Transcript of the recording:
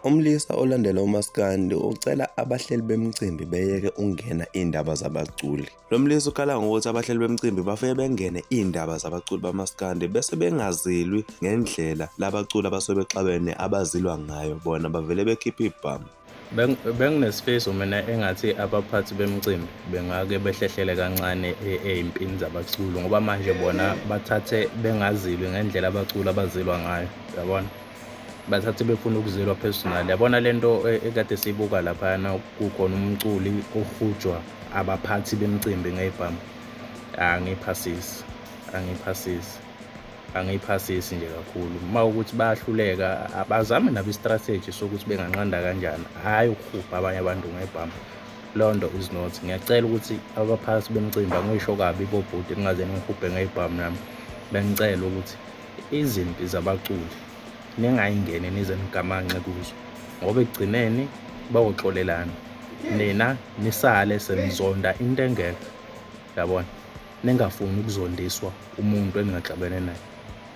Umlisa olandela umaskandi ucela abahleli bemcimbi beyeke ukungena iy'ndaba zabaculi. Lo mlisa ukhala ngokuthi abahleli bemcimbi bafike bengene iy'ndaba zabaculi bamaskandi bese bengazilwi ngendlela labaculi abasuke bexabene abazilwa ngayo, bona bavele bekhiphe ibhamu. Benginesifiso mina engathi abaphathi bemcimbi bengake behlehlele kancane ey'mpini zabaculi, ngoba manje bona bathathe bengazilwi ngendlela abaculi abazilwa ngayo, yabona? Bathathe befuna ukuzilwa personal. Yabona lento ekade siyibuka laphayana, kukhona umculi ohujwa abaphathi bemcimbi ngey'bhamu. Angiyiphasisi nje kakhulu. Uma ukuthi bayahluleka, abazame nabo i-strategy sokuthi benganqanda kanjani, hhayi ukuhupha abanye abantu ngey'bhamu. Leyo nto is not. Ngiyacela ukuthi abaphathi bemcimbi, angisho kabi bobhuti, ningaze ningihubhe ngey'bhamu nami. Bengicela ukuthi izimpi zabaculi ningayingeni nize nigamanxe kuzo, ngoba ekugcineni bayoxolelana, nina nisale senizonda into engekho, yabona? Ningafuni ukuzondiswa umuntu eningaxabene naye.